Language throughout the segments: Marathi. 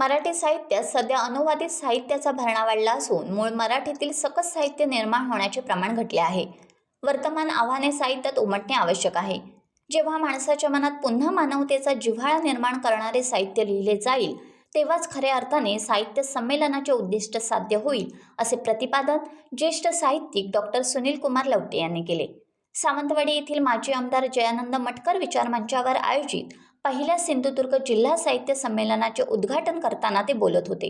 मराठी साहित्यात सध्या अनुवादित साहित्याचा भरणा वाढला असून मूळ मराठीतील सकस साहित्य निर्माण होण्याचे प्रमाण घटले आहे। वर्तमान आव्हाने साहित्यात उमटणे आवश्यक आहे। जेव्हा माणसाच्या मनात पुन्हा मानवतेचा जिव्हाळा निर्माण करणारे साहित्य लिहिले जाईल तेव्हाच खऱ्या अर्थाने साहित्य संमेलनाचे उद्दिष्ट साध्य होईल, असे प्रतिपादन ज्येष्ठ साहित्यिक डॉक्टर सुनील कुमार लवटे यांनी केले। सावंतवाडी येथील माजी आमदार जयानंद मटकर विचार मंचावर आयोजित पहिल्या सिंधुदुर्ग जिल्हा साहित्य संमेलनाचे उद्घाटन करताना ते बोलत होते।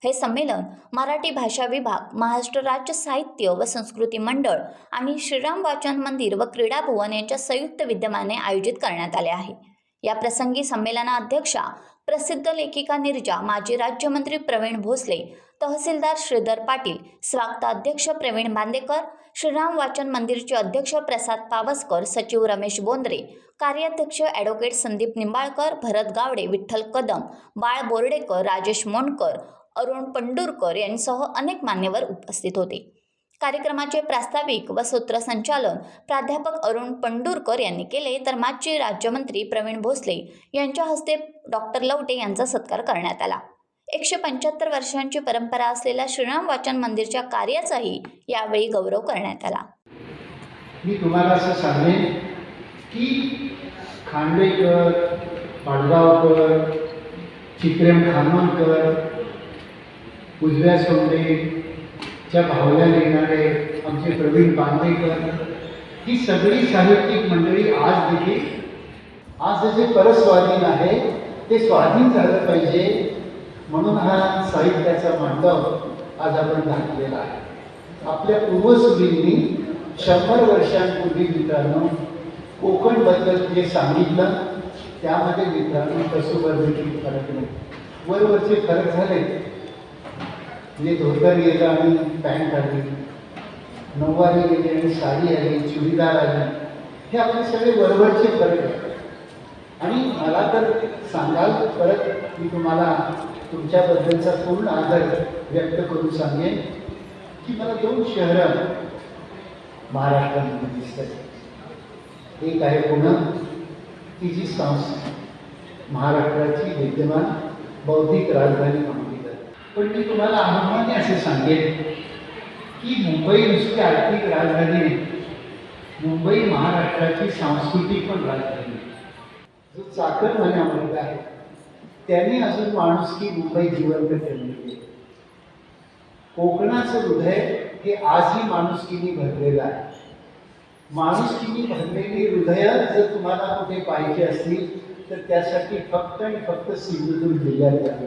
हे संमेलन मराठी भाषा विभाग, महाराष्ट्र राज्य साहित्य व संस्कृती मंडळ आणि श्रीराम वाचन मंदिर व क्रीडा भवन यांच्या संयुक्त विद्यमाने आयोजित करण्यात आले आहे। या प्रसंगी संमेलनाध्यक्षा प्रसिद्ध लेखिका नीरजा, माजी राज्यमंत्री प्रवीण भोसले, तहसीलदार श्रीधर पाटील, स्वागताध्यक्ष प्रवीण बांदेकर, श्रीराम वाचन मंदिरचे अध्यक्ष प्रसाद पावसकर, सचिव रमेश बोंद्रे, कार्याध्यक्ष ॲडव्होकेट संदीप निंबाळकर, भरत गावडे, विठ्ठल कदम, बाळ बोर्डेकर, राजेश मोंडकर, अरुण पंडुरकर यांसह अनेक मान्यवर उपस्थित होते। कार्यक्रमाचे प्रास्ताविक व सूत्रसंचालन प्राध्यापक अरुण पंडुरकर यांनी केले, तर माजी राज्यमंत्री प्रवीण भोसले यांच्या हस्ते डॉक्टर लवटे यांचा सत्कार करण्यात आला। 175 वर्षांची परंपरा असलेल्या श्रीराम वाचन मंदिरच्या कार्याचाही यावेळी गौरव करण्यात आला। मी तुम्हाला असं सांगेन की खांडेकर, पाडगावकर, चित्रेम खानोलकर, उजव्या सोंडेच्या भावल्या लिहिणारे आमचे प्रवीण बांदेकर, ही सगळी साहित्यिक मंडळी आज जे परस्वाधीन आहे ते स्वाधीन झालं पाहिजे म्हणून हा साहित्याचा मांडव आज आपण घातलेला आहे। आपल्या पूर्वसुरींनी 100 वर्षांपूर्वी मित्रांनो कोकणबद्दल जे सांगितलं त्यामध्ये मित्रांनो कसोबरदेखील फरक नाही। वरवरचे फरक झाले, म्हणजे धोतर गेलं आणि पॅन्ट आली, नऊवारी गेली आणि साडी आली, चुडीदार आली, हे आपले सगळे वरवरचे फरक आहेत। आणि मला तर सांगाल, परत मी तुम्हाला तुमच्याबद्दलचा पूर्ण आदर व्यक्त करून सांगेन की मला 2 शहरं महाराष्ट्रामध्ये दिसतात। एक आहे पुणे, ती जी महाराष्ट्राची विद्यमान बौद्धिक राजधानी मानली जाते। पण मी तुम्हाला अभिमानाने असे सांगेन की मुंबई नुसती आर्थिक राजधानी नाही, मुंबई महाराष्ट्राची सांस्कृतिक पण राजधानी। जो चाकरमान्या मुलगा आहे त्यांनी अजून माणुसकी मुंबई जिवंत ठेवली आहे। कोकणाचं हृदय हे आजही माणुसकीने भरलेलं आहे। माणुसकीने भरलेली हृदय जर तुम्हाला कुठे पाहिजे असतील तर त्यासाठी फक्त आणि फक्त सिंधुदुर्ग जिल्ह्यात जावे।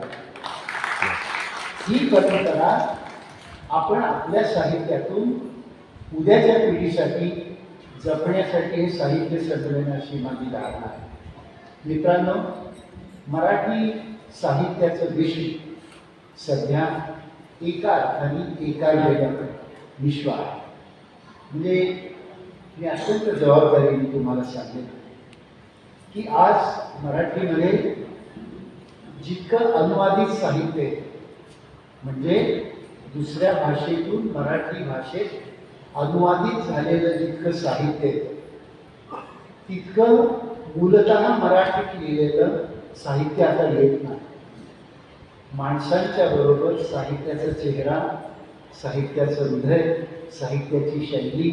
ही परंपरा आपण आपल्या साहित्यातून उद्याच्या पिढीसाठी जपण्यासाठी हे साहित्य संमेलनाची माझी धारणा आहे। मित्रांनो, मराठी साहित्याचं विश्व सध्या एका अर्थाने एका वेगाकडे विश्व आहे। म्हणजे मी अत्यंत जबाबदारीने तुम्हाला सांगेन की आज मराठीमध्ये जितकं अनुवादित साहित्य आहे, म्हणजे दुसऱ्या भाषेतून मराठी भाषेत अनुवादित झालेलं जितकं साहित्य आहे तितकं मूलतः मराठीत लिहिलेलं साहित्य आता येत नाही। माणसांच्या बरोबर साहित्याचा चेहरा, साहित्याचं हृदय, साहित्याची शैली,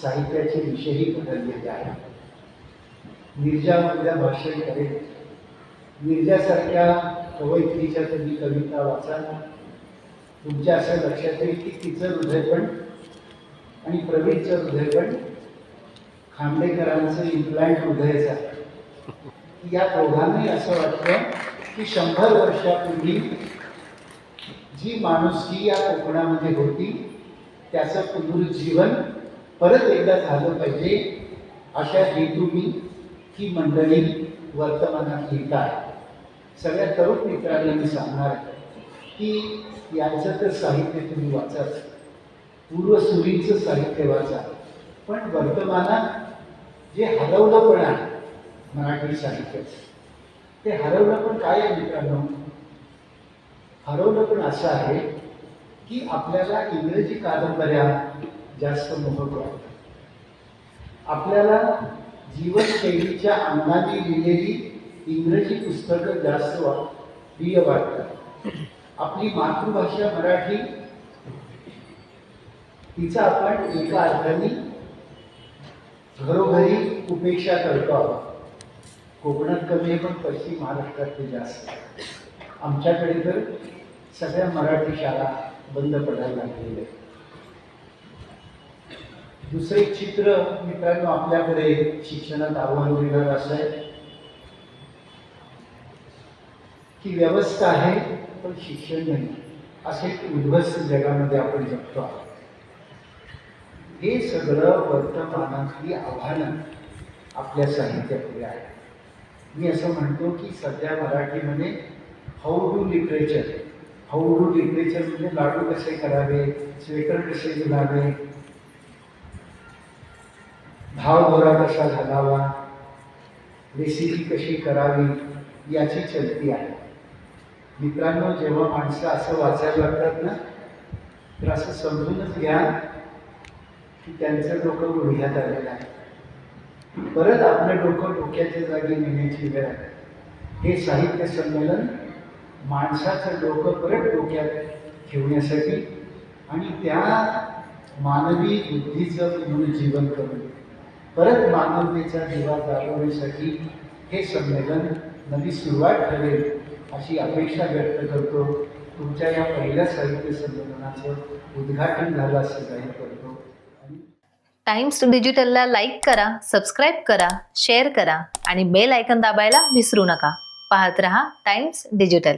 साहित्याचे विषयही बदललेले आहेत। नीरजा उद्या भाषण करेल, नीरजासारख्या कवयित्रीच्या तुम्ही कविता वाचा, तुमच्या असं लक्षात येईल की तिचं हृदय पण आणि प्रवीणचं हृदय पण खांडेकरांचं इम्प्लांट हृदयच आहे। या दोघांनाही असं वाटतं की 100 वर्षापूर्वी जी माणुसकी या कोकणामध्ये होती त्याचं पुनरुज्जीवन परत एकदा झालं पाहिजे, अशा हेतूने ही मंडळी वर्तमानात लिहित आहे। सगळ्या तरुण मित्रांना मी सांगणार आहे की यांचं तर साहित्य तुम्ही वाचाच, पूर्वसुरींचं साहित्य वाचा, पण वर्तमानात जे हरवलं पण आहे मराठी साहित्याचं, ते हरवलं पण काय आहे मित्रांनो? हरवलं पण असं आहे की आपल्याला इंग्रजी कादंबऱ्या जास्त मोहक वाटतात। आपल्याला जीवनशैलीच्या अंगाने लिहिलेली इंग्रजी पुस्तकं जास्त प्रिय वाटतात। आपली मातृभाषा मराठी तिचा आपण एका अर्थाने घरोघरी उपेक्षा करतो आहोत. कोकणात कमी आहे, पण पश्चिम महाराष्ट्रात ते जास्त आहे. आमच्याकडे तर सगळ्या मराठी शाळा बंद पडायला लागलेल्या आहेत. दुसरं एक चित्र मित्रांनो आपल्याकडे शिक्षणात आव्हान देणार असं आहे की व्यवस्था आहे पण शिक्षण नाही, असे एक उद्ध्वस्त जगामध्ये आपण जगतो आहोत. हे सगळं वर्तमानातली आव्हानं आपल्या साहित्यापुढे आहे. मी असं म्हणतो की सध्या मराठीमध्ये हाऊ डू लिटरेचर म्हणजे लाडू कसे करावे, स्वेटर कसे गुलावे, भावगोरा कसा घालावा, रेसिपी कशी करावी याची चलती आहे. मित्रांनो, जेव्हा माणसं असं वाचायला लागतात ना, तर असं समजूनच घ्या की त्यांचं डोकं गुडघ्यात आलेलं आहे. परत आपलं डोकं डोक्याच्या जागी नेण्याची वेळ आहे. हे साहित्य संमेलन माणसाचं डोकं परत डोक्यात ठेवण्यासाठी आणि त्या मानवी बुद्धीचं पुनरुज्जीवन करून परत मानवतेचा दिवा जागवण्यासाठी हे संमेलन नवी सुरुवात ठरेल अशी अपेक्षा व्यक्त करतो. तुमच्या या पहिल्या साहित्य संमेलनाचं उद्घाटन झालं असं जाहीर करतो. टाइम्स डिजिटलला लाईक करा, सबस्क्राईब करा, शेअर करा आणि बेल आयकॉन दाबायला विसरू नका. पाहत रहा टाइम्स डिजिटल.